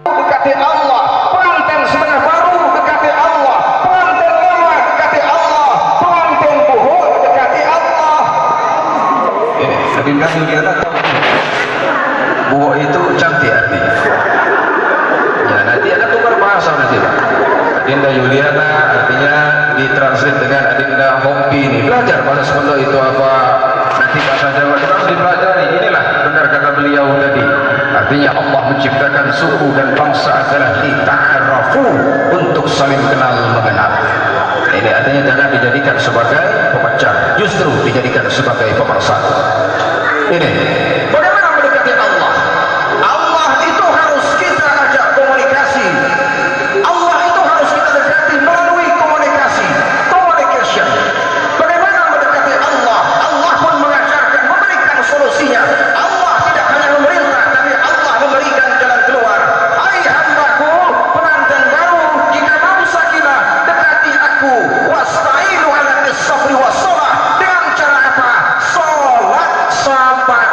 dekati Allah, pengantin setengah baru dekati Allah, pengantin lama dekati Allah, pengantin buhur dekati Allah. Ini adinda Yuliana tahu buhur itu cantik artinya. Ya nanti ada tukar bahasa nanti Pak. Adinda Yuliana artinya ditranslate dengan adinda Hopi ini. Belajar bahasa Sunda itu apa, nanti bahasa Jawa itu harus dipelajari. Inilah benar kata beliau tadi. Artinya Allah menciptakan suku dan bangsa adalah lita'arafu, untuk saling kenal mengenal. Ini artinya jangan dijadikan sebagai pemecah, justru dijadikan sebagai pemersatu. Ini bagaimana mendekati Allah. Allah itu harus kita ajak komunikasi. Allah itu harus kita dekati melalui komunikasi, communication. Bagaimana mendekati Allah. Allah pun mengajarkan, memberikan solusinya. Allah tidak hanya memerintah, tapi Allah memberikan jalan keluar. Hai hambaku, pengantin baru, jika mau sakinah, dekati aku. Wasta'inu ala bis-sabri was-shalah. Dengan cara apa? Salat sabar.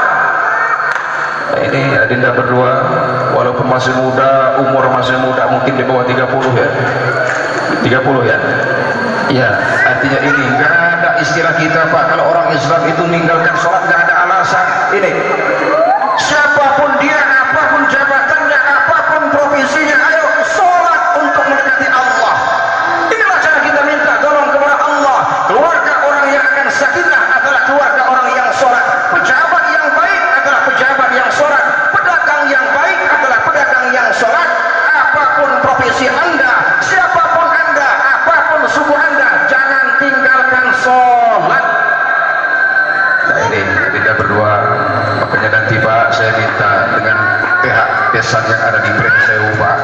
Ini adinda berdua, walaupun masih muda, umur masih muda, mungkin di bawah 30 ya. 30 ya. Ya, artinya ini enggak ada istilah kita Pak, kalau orang Islam itu meninggalkan sholat enggak ada alasan. Ini siapapun dia, apapun jabatannya, apapun profesinya, ayo sholat untuk mendekati Allah. Inilah cara kita minta tolong kepada Allah. Keluarga orang yang akan sakinah adalah keluarga orang yang sholat. Pejabat yang baik adalah pejabat yang sholat. Pedagang yang baik adalah pedagang yang sholat. Apapun profesi Anda, siapapun Anda, apapun suku Anda, jangan tinggalkan sholat. Nah ini kita berdua, makanya nanti Pak saya minta dengan pihak desa yang ada di Bremsewu Pak,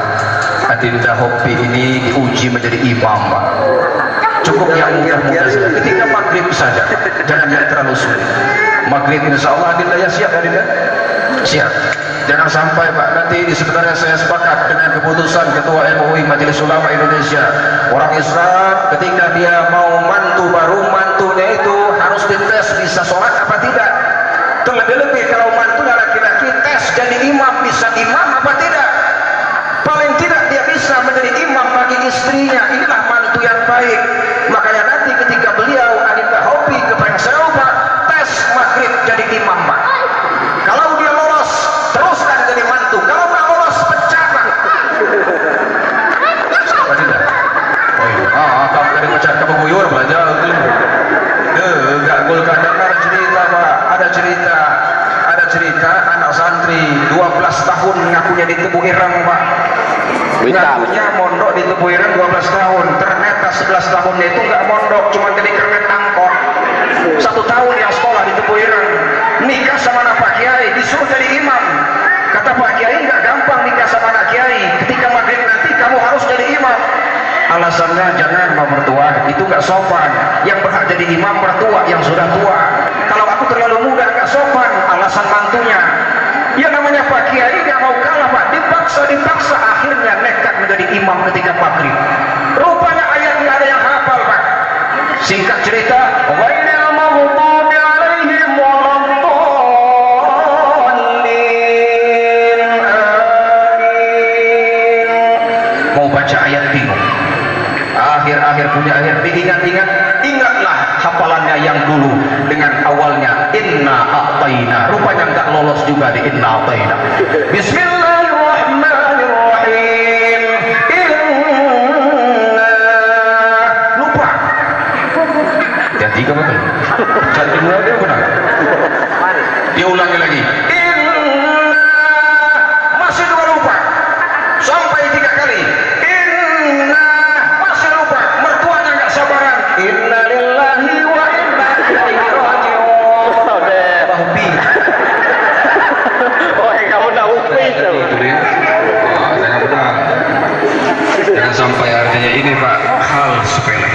adinda Hopi ini diuji menjadi imam Pak. Cukup yang mudah-mudah saja, ketika maghrib saja, jangan yang terlalu sulit. Maghrib insya Allah adinda ya siap adinda? Siap. Jangan sampai Pak, nanti sebenarnya saya sepakat dengan keputusan Ketua MUI Majelis Ulama Indonesia. Orang Islam ketika dia mau mantu baru, mantunya itu harus dites bisa sholat apa tidak. Terlebih-lebih kalau mantunya laki-laki, tes jadi imam, bisa imam apa tidak. Paling tidak dia bisa menjadi imam bagi istrinya. Inilah mantu yang baik. Makanya nanti ketika beliau adinda Hopi ke Bremsewu Pak, tes maghrib jadi imam Pak. Kalau dia lolos, teruskan jadi mantu. Kalau nggak lolos, pecah Pak. Apa tidak? Oh iya. Kamu dari pecah kamu guyur belajar itu. Enggak gul kadang ada cerita Pak. Ada cerita anak santri 12 tahun ngakunya di Tebu Ireng Pak. Ngakunya mondok di Tebu Ireng 12 tahun. Ternyata 11 tahunnya itu nggak mondok, cuma jadi kernet angkot. 1 tahun yang sekolah di Tebu Ireng. Nikah sama anak Pak Kiai, disuruh jadi imam. Kata Pak Kiai nggak gampang nikah sama anak Kiai. Ketika maghrib nanti kamu harus jadi imam. Alasannya jangan mau mertua, itu nggak sopan. Yang berhak jadi imam mertua yang sudah tua. Kalau aku terlalu muda nggak sopan, alasan mantunya. Ya namanya Pak Kiai nggak mau kalah Pak, dipaksa akhirnya nekat menjadi imam ketika maghrib. Rupanya ayatnya ada yang hafal Pak. Singkat cerita, ghairil maghdubi alaihim waladdallin. Amin. Mau baca ayat bingung. Akhir-akhir punya ayat diingat-ingat, ingatlah hafalannya yang dulu dengan awalnya inna a'tayna. Rupanya enggak lolos juga di inna a'tayna. Bismillahirrahmanirrahim. Inna lupa. Ya tiga betul. Jadi dua dia benar. Dia ulangi lagi. Inna masih dua lupa. Sampai 3 kali. Inna masih lupa. Mertuanya enggak sabaran. Inna lillahi wa inna ilaihi raji'un. Hobi. Oh, kamu nak hobi itu. Jangan benar. Jangan sampai artinya ini Pak hal sepele.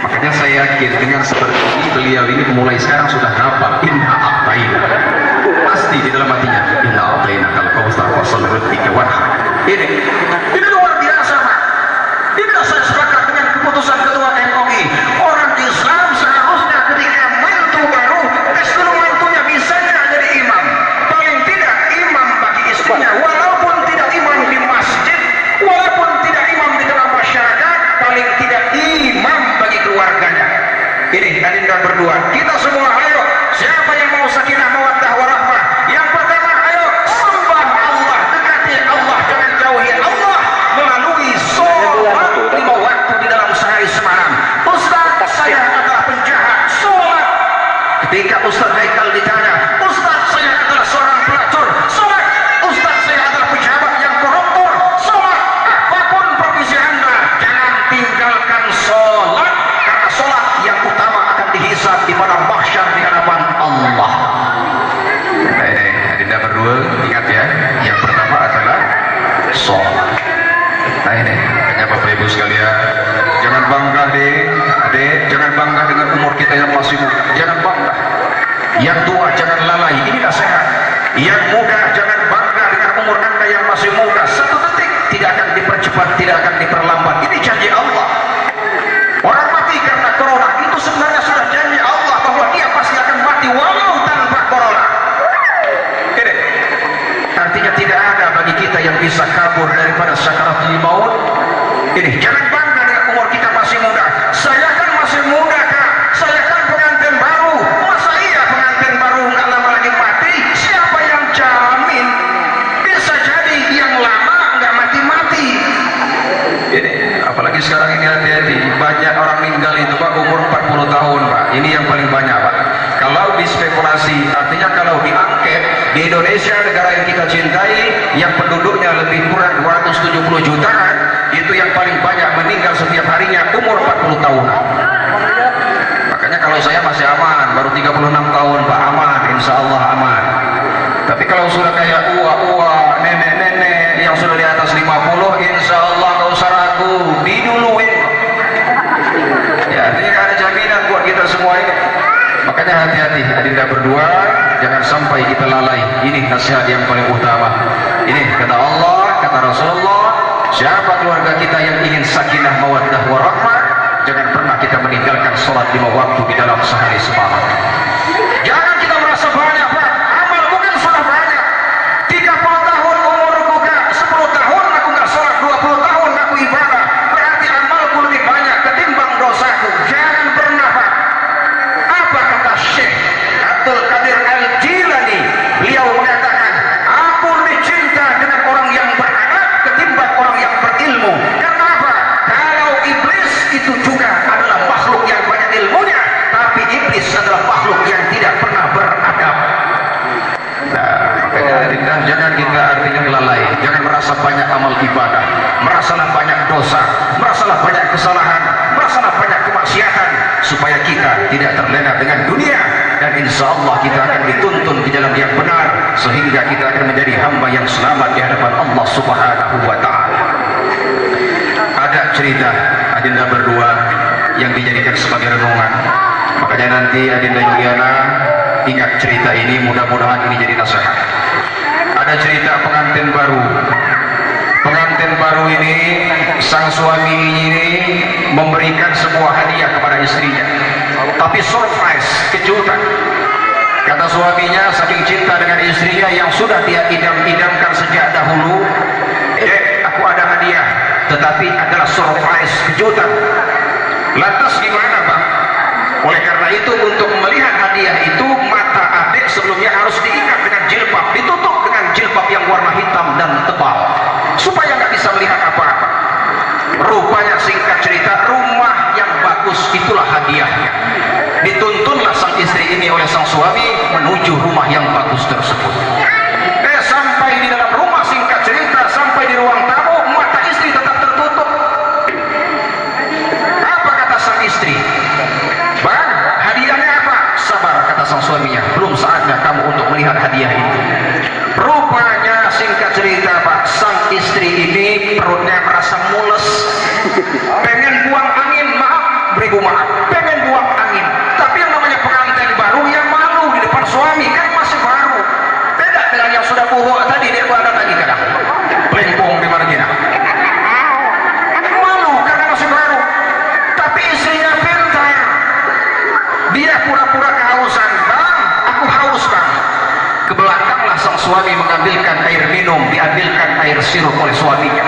Makanya saya yakin dengan seperti ini beliau ini mulai sekarang sudah hafal inna a'tayna. Pasti di dalam hatinya inna a'tayna kalau kau fasal rabbika wanhar. Ini luar biasa Pak. Ini saya sepakat dengan keputusan Ketua MUI. Orang Islam seharusnya ketika mantu baru, tes dulu mantunya bisa jadi imam. Paling tidak imam bagi istrinya, walaupun tidak imam di masjid. Ini adinda berdua, kita semua ayo, siapa yang mau sakinah mawaddah warahmah? Yang pertama ayo sembah Allah, dekati Allah, jangan jauhi Allah melalui sholat 5 waktu di dalam sehari semalam. Ustaz, saya adalah penjahat sholat. Ketika Ustaz Haikal ditanya, Ustaz, saya adalah seorang pelacur sholat. Ustaz, saya adalah pejabat yang koruptor sholat. Apapun profesi Anda, jangan tinggalkan sholat, karena sholat yang utama akan dihisab di padang mahsyar di hadapan Allah. Adinda berdua, ingat ya, yang pertama adalah sholat. Nah ini, hanya Bapak Ibu sekalian, jangan bangga adik, jangan bangga dengan umur kita yang masih muda, jangan bangga. Yang tua jangan lalai, ini nasihat. Yang muda jangan bangga dengan umur Anda yang masih muda. 1 detik tidak akan dipercepat, tidak akan diperlambat. Ini janji Allah. Orang mati karena corona itu sebenarnya sudah janji Allah bahwa dia pasti akan mati walau tanpa corona. Ini artinya tidak ada bagi kita yang bisa kabur daripada sakaratul maut. Ini jangan bangga dengan umur kita masih muda. Saya kan masih muda, Kak. Saya kan pengantin baru. Masa iya pengantin baru nggak lama lagi mati? Siapa yang jamin? Bisa jadi yang lama nggak mati-mati. Ini apalagi sekarang ini hati-hati, banyak orang meninggal itu Pak umur 40 tahun Pak. Ini yang paling banyak Pak. Kalau dispekulasi, artinya kalau diangket di Indonesia, negara yang kita cintai, yang penduduknya lebih kurang 270 jutaan, itu yang paling banyak meninggal setiap harinya umur 40 tahun. Makanya kalau saya masih aman, baru 36 tahun Pak, aman, insya Allah aman. Tapi kalau sudah kayak uwa-uwa, nenek-nenek yang sudah di atas 50, insya Allah nggak usah ragu, diduluin. Ya, artinya nggak ada jaminan buat kita semua ini. Makanya hati-hati adinda berdua, jangan sampai kita lalai. Ini nasihat yang paling utama. Ini kata Allah, kata Rasulullah, siapa keluarga kita yang ingin sakinah mawaddah warahmah, jangan pernah kita meninggalkan sholat 5 waktu di dalam sehari semalam. Jangan kita merasa banyak Pak, amal bukan sudah banyak. 30 tahun umurku Kak, 10 tahun aku nggak sholat, 20 tahun aku ibadah, berarti amalku lebih banyak ketimbang dosaku. Jangan pernah Pak. Apa kata Syekh Abdul Qadir Al-Jilani? Beliau mengatakan, aku lebih cinta dengan orang yang beradab ketimbang orang yang berilmu. Karena apa? Kalau iblis itu juga adalah makhluk yang banyak ilmunya, tapi iblis adalah makhluk yang tidak pernah beradab. Nah, makanya adinda, jangan kita artinya lalai, jangan merasa banyak amal ibadah, merasalah banyak dosa, merasalah banyak kesalahan, merasalah banyak kemaksiatan, supaya kita tidak terlena dengan dunia, dan insya Allah kita akan dituntun di jalan yang benar, sehingga kita akan menjadi hamba yang selamat di hadapan Allah Subhanahu wa Ta'ala. Ada cerita adinda berdua yang dijadikan sebagai renungan. Makanya nanti adinda Juliana ingat cerita ini, mudah-mudahan ini jadi nasihat. Ada cerita pengantin baru. Pengantin baru ini, sang suami ini memberikan sebuah hadiah kepada istrinya, tapi surprise, kejutan. Kata suaminya, saking cinta dengan istrinya yang sudah dia idam-idamkan sejak dahulu, aku ada hadiah, tetapi adalah surprise, kejutan. Lantas gimana Bang? Oleh karena itu, untuk melihat hadiah itu, mata adik sebelumnya harus diikat dengan jilbab, ditutup dengan jilbab yang warna hitam dan tebal, supaya nggak bisa melihat apa-apa. Rupanya singkat cerita, rumah yang bagus itulah hadiahnya. Dituntunlah sang istri ini oleh sang suami menuju rumah yang bagus tersebut. Sampai di dalam rumah, singkat cerita, sampai di ruang tamu, mata istri tetap tertutup. Apa kata sang istri? Bang, hadiahnya apa? Sabar, kata sang suaminya, belum saatnya kamu untuk melihat hadiah itu. Rupanya singkat cerita Pak, sang istri ini perutnya merasa mules, pengen buang angin, maaf, beribu maaf, pengen buang angin. Tapi yang namanya pengantin baru yang malu di depan suami, kan masih baru. Beda dengan yang sudah buruk tadi, dia ada lagi kadang pelempung di margina. Malu karena masih baru. Tapi istrinya pintar, dia pura-pura kehausan. Bang, aku haus Bang. Ke belakanglah sang suami mengambilkan air minum, diambilkan air sirup oleh suaminya.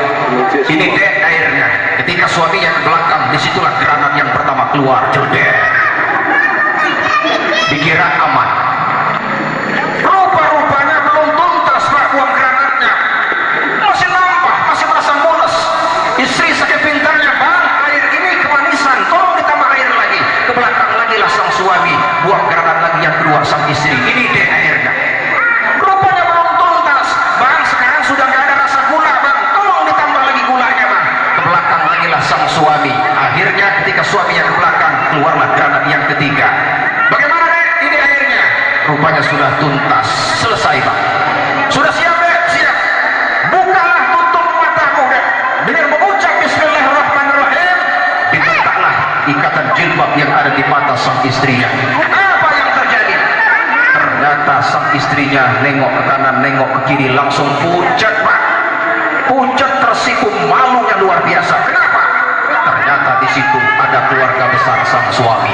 Ini deh airnya. Ketika suaminya ke belakang, disitulah granat yang pertama keluar. Jodeh. dikira aman. Rupa-rupanya belum tuntas Pak uang granatnya, masih nampak, masih merasa mules. Istri sakit pintarnya, bang, air ini kemanisan, tolong ditambah air lagi. Ke belakang lagi lah sang suami, buang granat lagi yang kedua sang istri, ini deh airnya. Rupanya belum tuntas, bang, sekarang sudah nggak ada rasa gula, bang, tolong ditambah lagi gulanya, bang. Ke belakang lagi lah sang suami. Akhirnya ketika suaminya ke belakang, keluarlah granat yang ketiga. Bagaimana deh ini airnya? Rupanya sudah tuntas, selesai, bang. Sudah siap deh? Siap. Bukalah tutup matamu deh. Dengan mengucap Bismillahirrahmanirrahim, dibukalah ikatan jilbab yang ada di mata sang istrinya. Apa yang terjadi? Ternyata sang istrinya nengok ke kanan, nengok ke kiri, langsung pucat, Pak. Pucat, tersipu, malunya luar biasa. Kenapa? Ternyata di situ ada keluarga besar sang suami.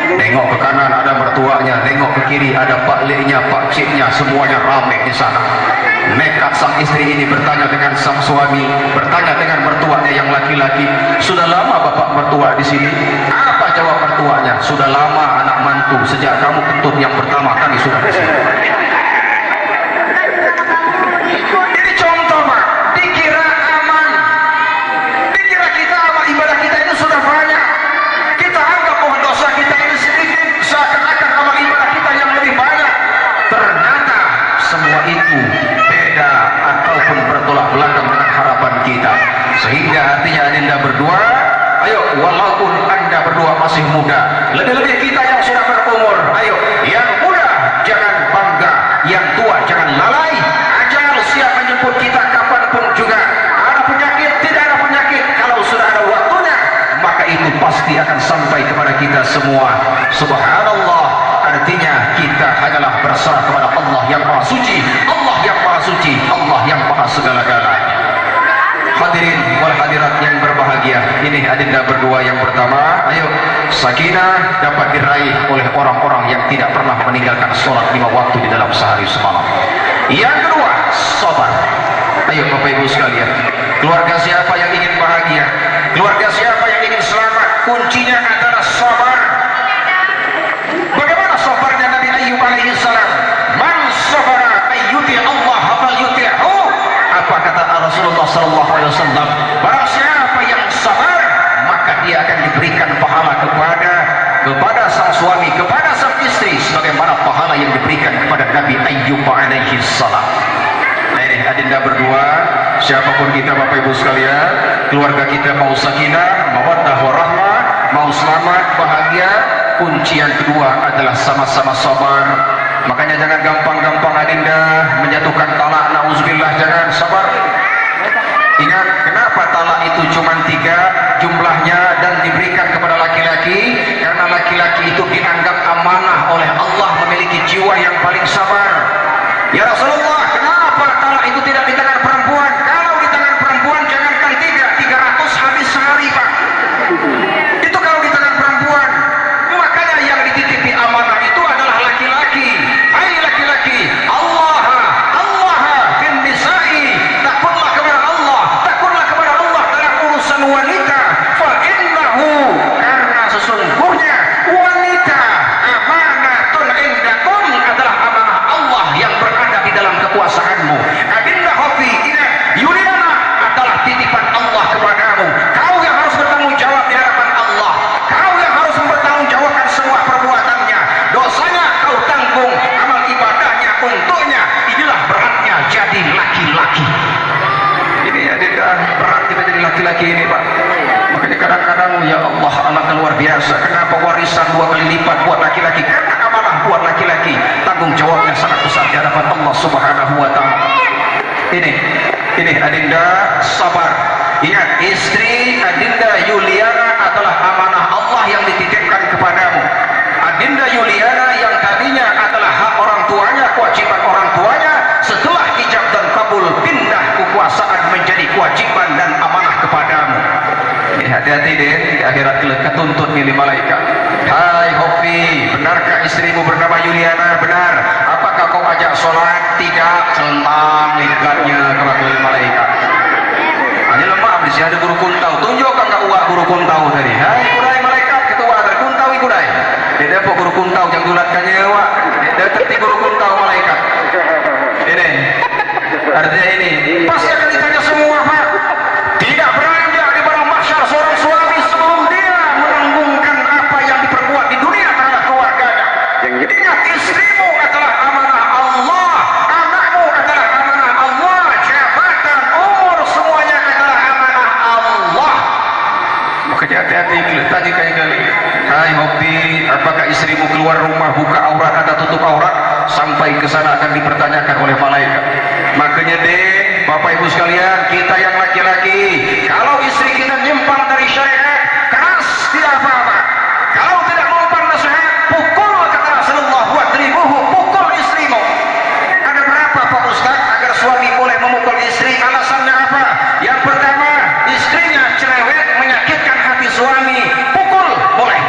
Nengok ke kanan ada mertuanya, nengok ke kiri ada pak leknya, pak ciknya, semuanya ramai di sana. Nekat sang istri ini bertanya dengan sang suami, bertanya dengan mertuanya yang laki-laki, sudah lama bapak mertua di sini? Apa jawab mertuanya? Sudah lama anak mantu, sejak kamu kentut yang pertama kali sudah di sini. Ini contoh, Pak. Dikira aman, dikira kita amal ibadah kita ini sudah banyak. Kita anggap bahwa dosa kita ini sedikit, seakan-akan amal ibadah kita yang lebih banyak. Ternyata semua itu beda ataupun bertolak belakang dengan harapan kita. Sehingga artinya Adinda berdua, ayo walaupun Anda berdua masih muda, lebih-lebih kita yang sudah berumur, ayo yang muda jangan bangga, yang tua jangan lalai. Ajal siap menjemput kita kapanpun juga. Ada penyakit, tidak ada penyakit, kalau sudah ada waktunya maka itu pasti akan sampai kepada kita semua. Subhanallah, artinya kita hanyalah berserah kepada Allah yang Maha Suci, Allah yang Maha Suci, Allah yang Maha segala-galanya. Hadirin wal hadirat yang berbahagia, ini Adinda berdua yang pertama, ayo sakinah dapat diraih oleh orang-orang yang tidak pernah meninggalkan sholat 5 waktu di dalam sehari semalam. Yang kedua, sabar. Ayo Bapak Ibu sekalian, keluarga siapa yang ingin bahagia, keluarga siapa yang ingin selamat, kuncinya adalah sabar. Bagaimana sabarnya Nabi Ayyub alaihi salam? Man sabara ayyuti Allah fal yuti'hu. Apa kata Rasulullah sallallahu alaihi wasallam? Barang siapa yang sabar, maka dia akan diberikan pahala kepada sang suami, kepada sang istri, sebagaimana pahala yang diberikan kepada Nabi Ayyub alaihi salam. Nah ini Adinda berdua, siapapun kita Bapak Ibu sekalian, keluarga kita mau sakinah, mawaddah warahmah, mau selamat, bahagia, kunci yang kedua adalah sama-sama sabar. Makanya jangan gampang-gampang Adinda menjatuhkan talak, nauzubillah, jangan, sabar. Ingat, kenapa talak itu cuma 3 jumlahnya dan diberikan kepada laki-laki? Karena laki-laki itu dianggap amanah oleh Allah, memiliki jiwa yang paling sabar. Ya Rasulullah, kenapa talak itu tidak di tangan perempuan? Kalau di tangan perempuan jangankan 300 habis sehari, Pak. Itu kalau di tangan perempuan. Makanya yang dititipi amanah itu adalah laki-laki. Hai laki-laki, Allah bin nisa'i, takutlah kepada Allah, takutlah kepada Allah dalam urusan wanita. Fa innahu, karena sesungguhnya wanita amanatun indakum, adalah amanah Allah yang berada di dalam kekuasaanmu. Adinda Hofi, ingat, Yuliana adalah titipan Allah kepadamu. Kau yang harus bertanggung jawab di hadapan Allah. Kau yang harus mempertanggungjawabkan semua perbuatannya. Dosanya kau tanggung, amal ibadahnya untuknya. Inilah beratnya jadi laki-laki. Ini Adinda, berat kita jadi laki-laki ini, Pak. Makanya kadang-kadang, ya Allah, anaknya luar biasa. Kenapa warisan 2 kali lipat buat laki-laki? Karena amanah buat laki-laki. Tanggung jawabnya sangat besar di hadapan Allah Subhanahu wa Ta'ala. Ini Adinda, sabar. Ingat, istri Adinda Yuliana adalah amanah Allah yang dititipkan kepadamu. Adinda Yuliana yang tadinya adalah hak orang tuanya, kewajiban orang tuanya, setelah ijab dan kabul pindah kekuasaan menjadi kewajiban dan amanah kepadamu. Hati-hati deh, di akhirat ketuntut milih malaikat. Hai Hofi, benarkah istrimu bernama Yuliana? Benar. Apakah kau ajak sholat? Tidak. Centang lihatnya kepada malaikat. Ini lemah, di sini ada guru kuntau. Tunjukkan ke uak guru kuntau tadi. Hai kudai malaikat, ketua dari kuntau ikudai. Dia dapat gulat kanyewa dan tertidur kau malaikat ini artinya ini pasti akan ditanya semua Pak. Tidak beranjak di padang mahsyar seorang suami sebelum dia menanggungkan apa yang diperbuat di dunia terhadap keluarganya. Ingat, istrimu adalah amanah Allah, anakmu adalah amanah Allah, jabatan, umur semuanya adalah amanah Allah. Makanya hati-hati tadi kali hai Hobi, apakah istrimu keluar rumah buka aurat atau tutup aurat? Sampai ke sana akan dipertanyakan oleh malaikat. Makanya deh Bapak Ibu sekalian, kita yang laki-laki, kalau istri kita nyimpang dari syariat, keras tidak apa-apa. Kalau tidak mempan nasihat, pukul, kata Rasulullah, wadribuhu, pukul istrimu. Ada berapa Pak Ustaz agar suami boleh memukul istri? Alasannya apa? Yang pertama, istrinya cerewet menyakitkan hati suami, pukul boleh.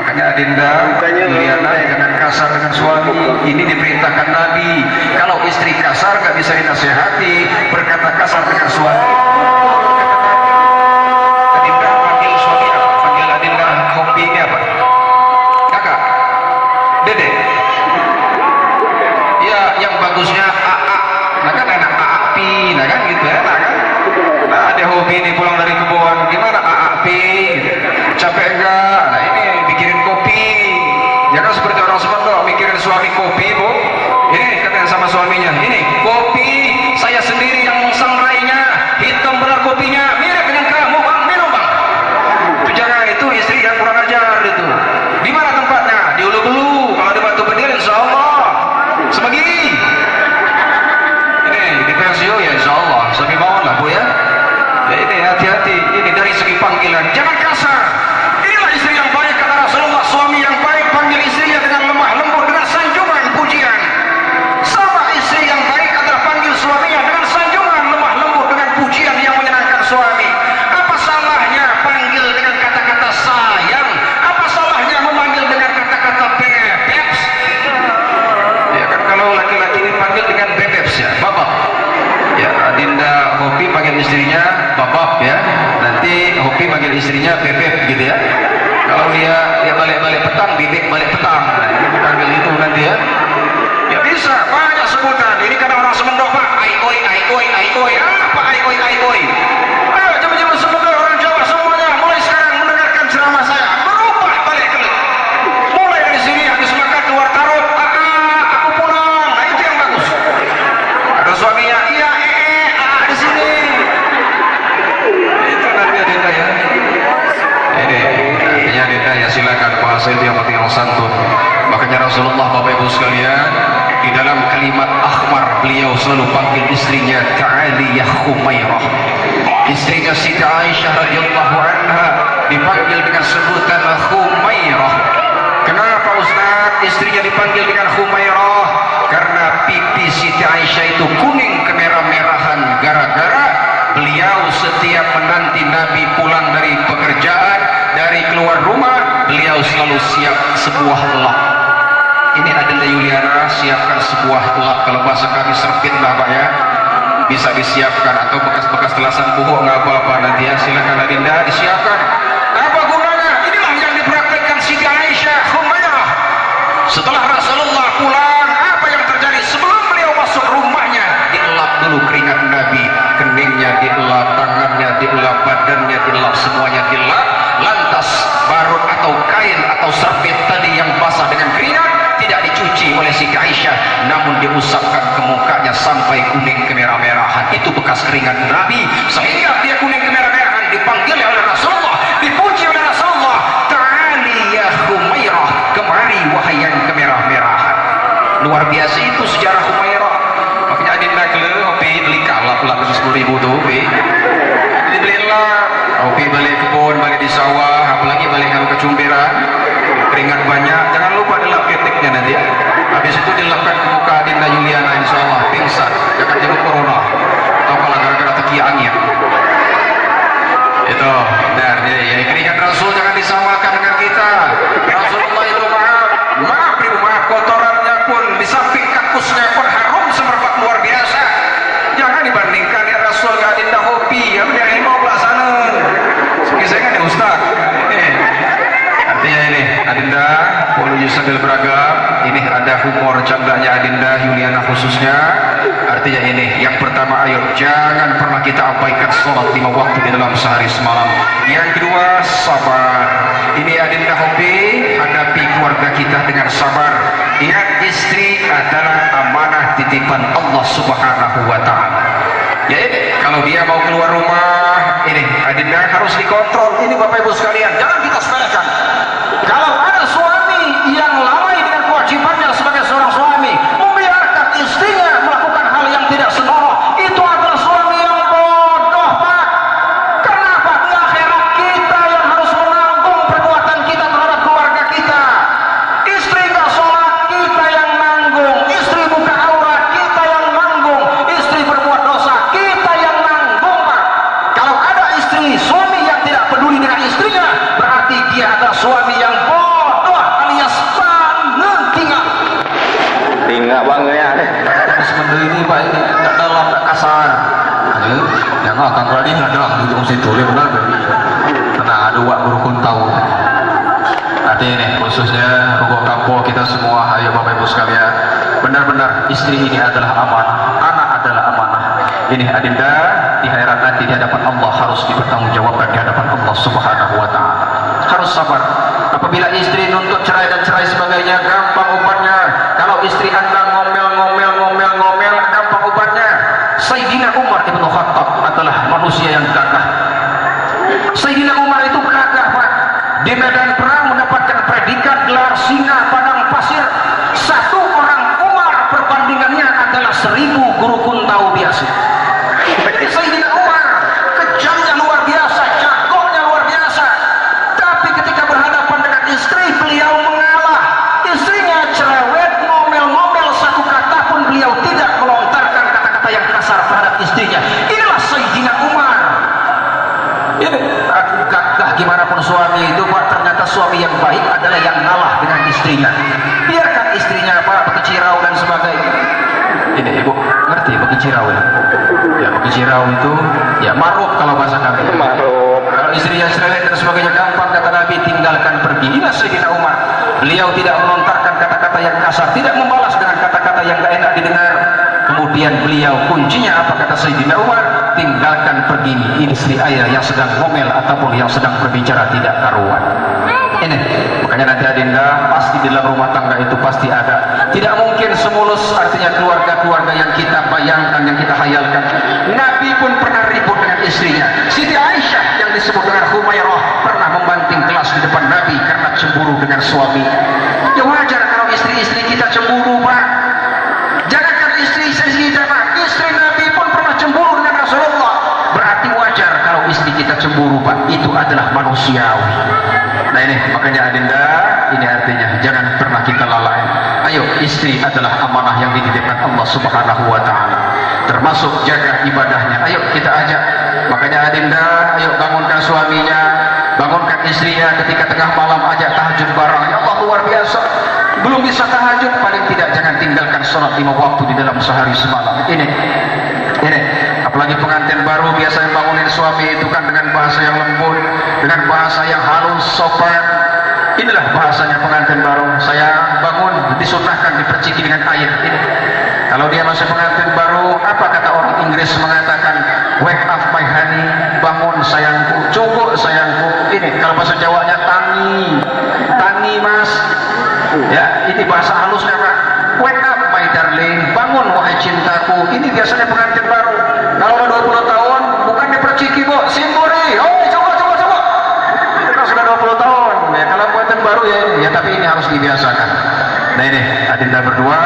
Makanya Adinda, Juliana jangan kasar dengan suami. Ini diperintahkan Nabi. Kalau istri kasar gak bisa dinasehati, berkata kasar dengan suami. Adinda panggil suami apa? Panggil Adinda Hobi ini apa? Kakak? Dede? Ya, yang bagusnya AA. Nah kan enak AA Pi, nah kan gitu enak kan? Nah ada Hobi ini pulang dari kebun, gimana AA Pi? Gitu. Capek enggak? Nah ini bikirin kopi. Jangan seperti orang Sunda mikirin suami kopi, Bu. Ini katanya sama suaminya, ini kopi saya sendiri yang mensangrainya, hitam benar kopinya, mirip dengan kamu Bang, minum Bang. Itu jangan, itu istri yang kurang ajar itu. Di mana tempatnya? Di Ulu Belu. Kalau di Batu Bedil insyaallah Semegi. Ini di Persio ya insyaallah. Sami mawon lah Bu ya. Ya ini hati-hati, ini dari segi panggilan. Jangan kasar. Inilah istri yang baik kata Rasulullah. Suami yang baik panggil istrinya dengan lemah lembut, dengan sanjungan pujian. Sama istri yang baik adalah panggil suaminya dengan sanjungan lemah lembut, dengan pujian yang menyenangkan suami. Apa salahnya panggil dengan kata-kata sayang? Apa salahnya memanggil dengan kata-kata bebeps? Ya kan kalau laki-laki ini panggil dengan bebeps ya, babab. Ya Adinda Hobi panggil istrinya babab ya. Nanti Hobi panggil istrinya bebek gitu ya. Kalau dia balik-balik petang, bibik balik petang. Nah, ini panggil itu nanti ya. Ya bisa, banyak sebutan. Ini kan orang Semendok Pak. Aikoi, aikoi, aikoi. Apa aikoi, aikoi? Ayo jam-jam Semendok orang Jawa semuanya mulai sekarang mendengarkan ceramah saya. Berubah balik kelik. Mulai dari sini habis makan keluar tarot. Aku pulang. Nah itu yang bagus. Kata suaminya, iya di sini. Itu nanti Adinda ya. Ini artinya Adinda ya silakan bahasa itu yang penting yang santun. Makanya Rasulullah Bapak Ibu sekalian di dalam kalimat akhbar beliau selalu panggil istrinya ta'ali ya Khumairah. Istrinya Siti Aisyah radhiyallahu anha dipanggil dengan sebutan Khumairah. Kenapa Ustaz istrinya dipanggil dengan Khumairah? Karena pipi Siti Aisyah itu kuning kemerah-merahan gara-gara beliau setiap menanti Nabi pulang dari pekerjaan, dari keluar rumah, beliau selalu siap sebuah lap. Ini Adinda Juliana siapkan sebuah lap, kalau bahasa kami serpit lah Pak ya, bisa disiapkan, atau bekas-bekas telasan buhok nggak apa-apa nanti ya, silakan Adinda disiapkan. Apa gunanya? Inilah yang dipraktekkan Siti Aisyah Khumairah. Setelah Rasulullah pulang, apa yang terjadi? Sebelum beliau masuk rumahnya, dielap dulu keringat Nabi, keningnya dielap, tangannya dielap, badannya dielap, semuanya dielap. Lantas barut atau kain atau serpit tadi yang basah dengan keringat tidak dicuci oleh Siti Aisyah, namun diusapkan ke mukanya sampai kuning kemerah-merahan. Itu bekas keringat Nabi, sehingga dia kuning kemerah-merahan. Dipanggil oleh Rasulullah, dipuji oleh Rasulullah, ta'ali ya Khumairah, kemari wahai yang kemerah-merahan. Luar biasa itu sejarah Khumairah. Makanya Adinda Hobi beli kalap lah 10.000 tuh Hobi. Dibelilah Hobi balik kebun, balik di sawah, apalagi balik kalau ke Cumberan, keringat banyak. Jangan lupa dilap keteknya nanti ya. Habis itu dilapkan ke muka Adinda Juliana, insya Allah pingsan, jangan jemput corona atau kalau gara-gara teki angin. sambil beragam. Ini ada humor canggahnya Adinda Yuliana khususnya. Artinya ini, yang pertama, ayo jangan pernah kita abaikan sholat 5 waktu di dalam sehari semalam. Yang kedua, sabar. Ini Adinda hobi hadapi keluarga kita dengan sabar. Ingat, istri adalah amanah titipan Allah Subhanahu wa Ta'ala. Ya ini, kalau dia mau keluar rumah, ini Adinda harus dikontrol. Ini Bapak Ibu sekalian, jangan kita sepelekan. Kalau ada suami yang lalai dengan kewajibannya sebagai seorang suami, membiarkan istrinya melakukan hal yang tidak senonoh, itu adalah suami yang bodoh, Pak. Kenapa? Di akhirat kita yang harus menanggung perbuatan kita terhadap keluarga kita. Istri nggak sholat, kita yang nanggung. Istri buka aurat, kita yang nanggung. Istri berbuat dosa, kita yang nanggung, Pak. Kalau ada istri, suami yang tidak peduli dengan istrinya, berarti dia adalah suami yang bodoh alias tinggal. Tinggal bangnya. Sebenarnya ini Pak, ini nggak dalam, nggak kasar. Yang akan berani nggak dalam, itu mesti tulis benar. Karena ada wak berukun tahu. Hati ini khususnya rukuk kampung kita semua, ayo Bapak Ibu sekalian. Benar-benar istri ini adalah amanah, anak adalah amanah. Ini Adinda di akhirat nanti di hadapan Allah harus dipertanggungjawabkan di hadapan Allah Subhanahu wa Ta'ala. Harus sabar. Apabila istri nuntut cerai dan cerai sebagainya, gampang ubatnya. Kalau istri Anda ngomel, gampang ubatnya. Sayyidina Umar Ibn Khattab adalah manusia yang gagah. Sayyidina Umar itu gagah, Pak. Di medan perang mendapatkan predikat gelar singa padang pasir. Satu orang Umar perbandingannya adalah 1000 guru kuntau biasa. Jadi Sayyidina Umar kejamnya luar biasa, jagonya luar biasa. Tapi ketika berhadapan dengan istri, beliau mengalah. Istrinya cerewet, ngomel-ngomel, satu kata pun beliau tidak melontarkan kata-kata yang kasar terhadap istrinya. Inilah Sayyidina Umar. Ini gagah gimana pun suami itu, Pak, ternyata suami yang baik adalah yang ngalah dengan istrinya. Biarkan istrinya apa berkicirau dan sebagainya. Ini Ibu ngerti berkicirau ya? Ya berkicirau itu ya maruf kalau bahasa kami. Maruf. Kalau istrinya cerewet dan sebagainya gampang, kata Nabi, tinggalkan pergi. Inilah Sayyidina Umar. Beliau tidak melontarkan kata-kata yang kasar, tidak membalas dengan kata-kata yang gak enak didengar. Kemudian beliau, kuncinya apa kata Sayyidina Umar? Tinggalkan pergi istri ayah yang sedang ngomel ataupun yang sedang berbicara tidak karuan. Ini makanya nanti Adinda pasti di dalam rumah tangga itu pasti ada. Tidak mungkin semulus, artinya keluarga-keluarga yang kita bayangkan, yang kita hayalkan. Nabi pun pernah ribut dengan istrinya. Siti Aisyah yang disebut dengan Humairah pernah membanting gelas di depan Nabi karena cemburu dengan suami. Ya wajar kalau istri-istri kita cemburu, Pak. Jangankan istri-istri kita, Pak, istri Nabi pun pernah cemburu dengan Rasulullah. Berarti wajar kalau istri kita cemburu, Pak. Itu adalah manusiawi. Nah ini makanya Adinda, ini artinya jangan pernah kita lalai. Ayo, istri adalah amanah yang dititipkan Allah Subhanahu wa Ta'ala, termasuk jaga ibadahnya. Ayo kita ajak. Makanya Adinda, ayo bangunkan suaminya, bangunkan istrinya ketika tengah malam, ajak tahajud bareng. Ya Allah, luar biasa. Belum bisa tahajud, paling tidak jangan tinggalkan sholat 5 waktu di dalam sehari semalam. Ini apalagi pengantin baru biasanya bangunin suami itu kan dengan bahasa yang lembut, dengan bahasa yang halus, sopan. Inilah bahasanya pengantin baru. Saya bangun, disunahkan diperciki dengan air. Ini kalau dia masih pengantin baru, apa kata orang Inggris mengatakan, wake up my honey, bangun sayangku, cukup sayangku. Ini kalau bahasa Jawanya tangi mas. Ya, ini bahasa halusnya, Pak. Wake up my darling, bangun wahai cintaku. Ini biasanya pengantin baru. Kalau udah 20 tahun, bukan diperciki, Bu, simbori. Oh, coba. Itu kan sudah 20 tahun. Ya, kalau pengantin baru ya tapi ini harus dibiasakan. Nah ini, Adinda berdua,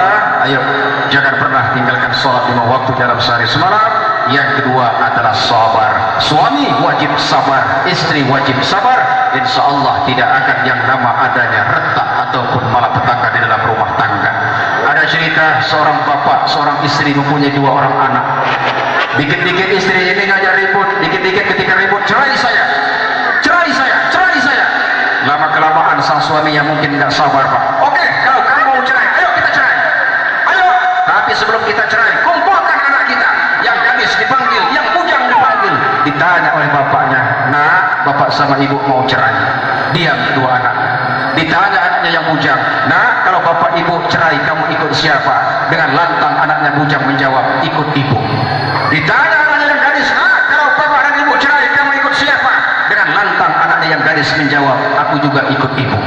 ayo jangan pernah tinggalkan sholat 5 waktu dalam sehari semalam. Yang kedua adalah sabar. Suami wajib sabar, istri wajib sabar. Insya Allah tidak akan yang nama adanya retak ataupun malapetaka di dalam rumah tangga. Ada cerita seorang bapak, seorang istri mempunyai 2 orang anak. Dikit-dikit istri ini ngajak ribut, dikit-dikit ketika ribut, cerai saya. Lama-kelamaan sang suami yang mungkin nggak sabar, Pak. Oke, kalau kamu mau cerai, ayo kita cerai. Ayo. Tapi sebelum kita cerai, kumpulkan anak kita. Yang gadis dipanggil, yang bujang dipanggil. Ditanya oleh bapaknya, nah, bapak sama ibu mau cerai. Diam 2 anak. Ditanya anaknya yang bujang. Nah, kalau bapak ibu cerai, kamu ikut siapa? Dengan lantang anaknya bujang menjawab, ikut ibu. Ditanya anaknya yang gadis, kalau bapak dan ibu cerai, kamu ikut siapa? Dengan lantang anaknya yang gadis menjawab, aku juga ikut ibu.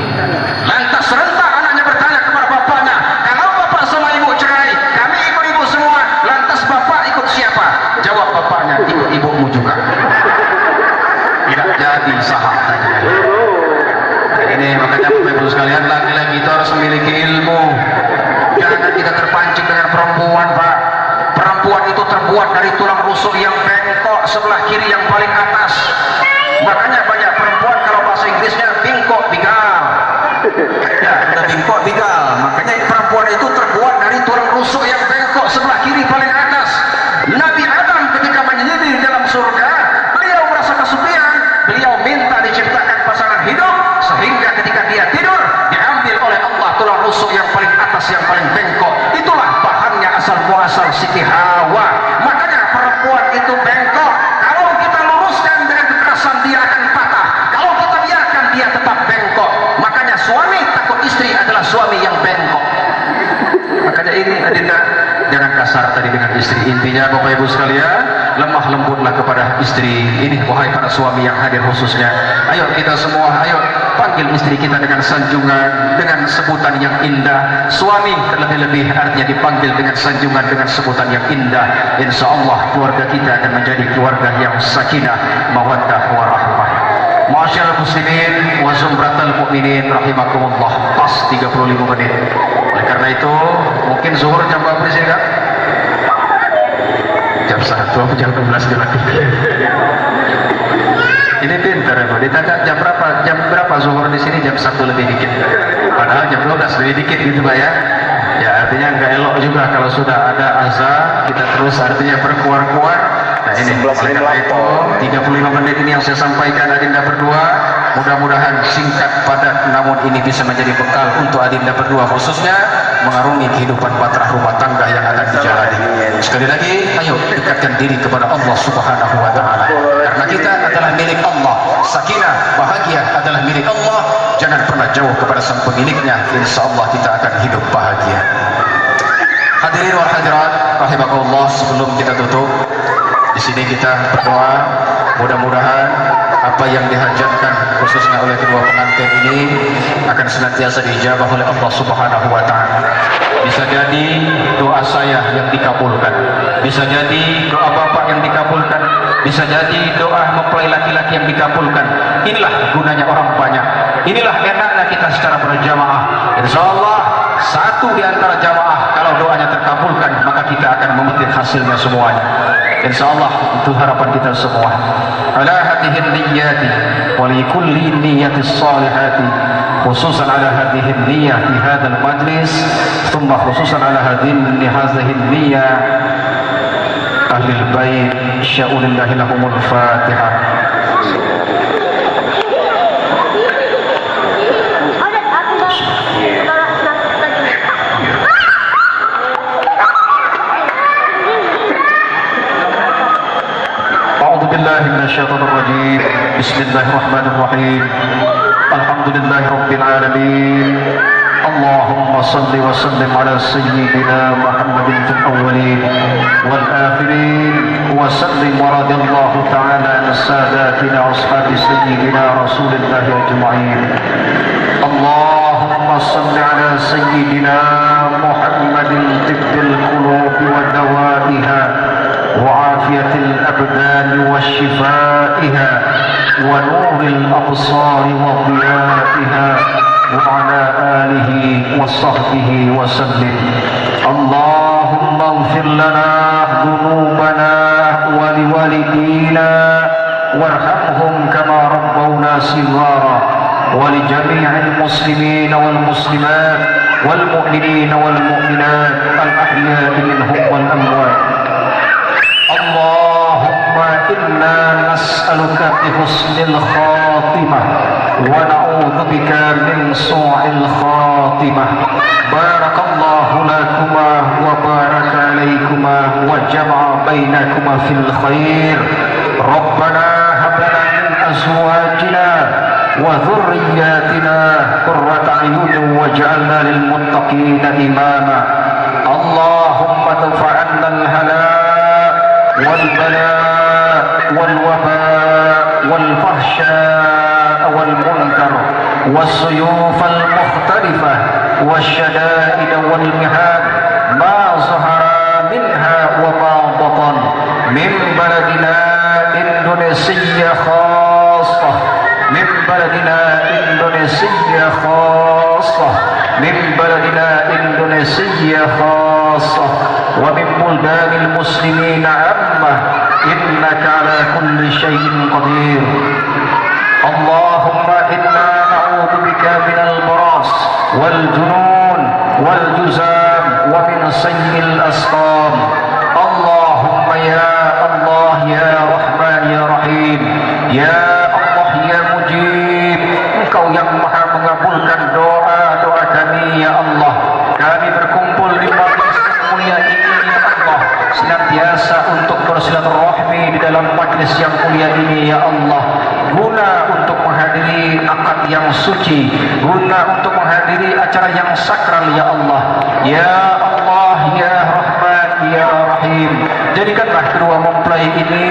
Lantas serentak anaknya bertanya kepada bapaknya, kalau bapak sama ibu cerai, kami ikut ibu semua. Lantas bapak ikut siapa? Jawab bapaknya, ikut ibumu juga. Tidak jadi saham tadi. Ini makanya Bapak Ibu sekalian, laki-laki itu harus memiliki ilmu. Jangan kita terpancing dengan perempuan, Pak. Perempuan itu terbuat dari tulang rusuk yang bengkok sebelah kiri yang paling atas. Makanya banyak perempuan kalau bahasa Inggrisnya bingkok bigal. Ya, ada bingkok bigal. Makanya perempuan itu terbuat dari tulang rusuk yang bengkok sebelah kiri paling atas. Nabi Adam ketika menyendiri dalam surga, beliau merasa kesepian. Beliau minta diciptakan pasangan hidup, sehingga ketika dia tidur diambil oleh Allah tulang rusuk yang paling atas yang paling bengkok. Itulah bahannya asal muasal Siti Hawa. Makanya perempuan itu bengkok. Kalau kita luruskan dengan kekerasan dia akan patah. Kalau kita biarkan dia tetap bengkok. Makanya suami takut istri adalah suami yang bengkok. Makanya ini adinda, jangan kasar tadi dengan istri. Intinya Bapak Ibu sekalian, lemah lembutlah kepada istri. Ini wahai para suami yang hadir khususnya, ayo kita semua, ayo panggil istri kita dengan sanjungan, dengan sebutan yang indah. Suami terlebih-lebih artinya dipanggil dengan sanjungan, dengan sebutan yang indah. Insya Allah keluarga kita akan menjadi keluarga yang sakinah, mawaddah warahmah. Ma'asyiral muslimin wa zumratal mu'minin rahimakumullah. Pas 35 menit. Oleh karena itu mungkin zuhur jam berapa sih kan? Jam 1 atau jam 12 lewat. Ini pintar ya Pak, ditanya jam berapa zuhur di sini, jam 1 lebih dikit. Padahal jam 12 lebih dikit gitu Pak ya. Ya artinya nggak elok juga kalau sudah ada azan kita terus artinya berkuar-kuar. Nah ini oleh karena itu 35 menit ini yang saya sampaikan adinda berdua, mudah-mudahan singkat padat namun ini bisa menjadi bekal untuk adinda berdua khususnya mengarungi kehidupan patrah rumah tangga yang akan dijalani. Sekali lagi, ayo dekatkan diri kepada Allah Subhanahu wa taala. Karena kita adalah milik Allah. Sakinah, bahagia adalah milik Allah. Jangan pernah jauh kepada sang pemiliknya. Insyaallah kita akan hidup bahagia. Hadirin wal hadirat rahimakumullah, sebelum kita tutup, di sini kita berdoa mudah-mudahan apa yang dihajatkan khususnya oleh kedua pengantin ini akan senantiasa diijabah oleh Allah Subhanahu wa taala. Bisa jadi doa saya yang dikabulkan, bisa jadi doa bapak yang dikabulkan, bisa jadi doa mempelai laki-laki yang dikabulkan. Inilah gunanya orang banyak, inilah enaknya kita secara berjamaah. Insyaallah satu di antara jamaah kalau doanya terkabulkan maka kita akan memetik hasilnya semuanya. Insyaallah itu harapan kita semua. Ala hadhihi niyyati wa li kulli niyyatis salihati khususan ala hadhihi niyyah fi hadzal majlis thumma khususan ala hadhihi niyyah ahli al-bait sya'ulillahi lahumul fatihah. من الشيطان الرجيم بسم الله الرحمن الرحيم الحمد لله رب العالمين اللهم صل وسلم على سيدنا محمد في الأولين والآخرين وسلم ورضي الله تعالى عن ساداتنا أصحاب سيدنا رسول الله أجمعين اللهم صل على سيدنا محمد طب القلوب ودوائها وعافية الأبدان وشفائها ونور الأبصار وضيائها وعلى آله وصحبه وسلم اللهم اغفر لنا ذنوبنا ولوالدينا وارحمهم كما ربونا صغارا ولجميع المسلمين والمسلمات والمؤمنين والمؤمنات الأحياء منهم والأموات اللهم إنا نسألك بحسن الخاتمة ونعوذ بك من سوء الخاتمة بارك الله لكما وبارك عليكما وجمع بينكما في الخير ربنا هب لنا من أزواجنا وذرياتنا قرة أعين واجعلنا للمتقين إماما اللهم ادفع عنا الهلاء والبلاء والوباء والفحشاء والمنكر والسيوف المختلفة والشدائد والمهان ما ظهر منها وما بطن من بلدنا إندونيسيا خاصة من بلدنا إندونيسيا خاصة من بلدنا إندونيسيا خاصة ومن بلدان المسلمين عامة إنك على كل شيء قدير اللهم إنا نعوذ بك من البراس والجنون والجزام ومن سيء الأسقام اللهم يا الله يا رحمن يا رحيم يا Allah ya mujib Engkau yang maha mengabulkan doa-doa kami ya Allah kami berkumpul di majlis yang mulia ini ya Allah senantiasa untuk bersilaturahmi di dalam majlis yang mulia ini ya Allah guna untuk menghadiri akad yang suci guna untuk menghadiri acara yang sakral ya Allah ya Allah ya Rahman ya Rahim jadikanlah kedua mempelai ini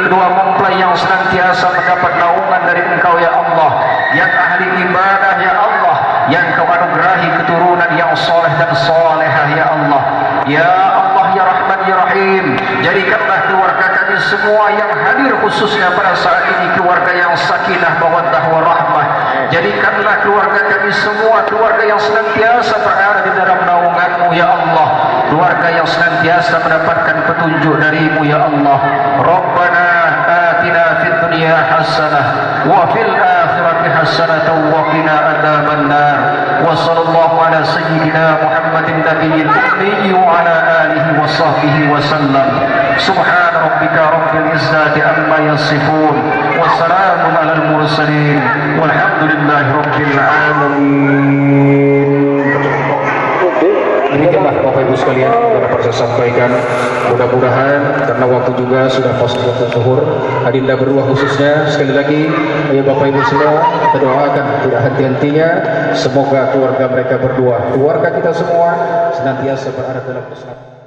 kedua mempelai yang senantiasa mendapat naungan dari Engkau ya Allah yang ahli ibadah ya Allah yang Kau anugerahi keturunan yang soleh dan solehah ya Allah ya Allah ya Rahman ya Rahim jadikanlah keluarga kami semua yang hadir khususnya pada saat ini keluarga yang sakinah mawaddah warahmah jadikanlah keluarga kami semua keluarga yang senantiasa berada di dalam naungan-Mu ya Allah keluarga yang senantiasa mendapatkan petunjuk dari-Mu ya Allah Rabbana atina fid dunya hasanah wa fil akhirati hasanah wa qina adzabannar wa sallallahu ala sayyidina Muhammadin nabiyil ummi wa ala alihi wa sahbihi wa sallam subhana rabbika rabbil izzati amma yasifun wa salamun alal mursalin walhamdulillahi rabbil alamin. Demikianlah Bapak Ibu sekalian yang dapat saya sampaikan. Mudah-mudahan karena waktu juga sudah pas waktu zuhur, adinda berdua khususnya sekali lagi ya Bapak Ibu semua kita doakan tidak henti-hentinya semoga keluarga mereka berdua, keluarga kita semua senantiasa berada dalam keselamatan.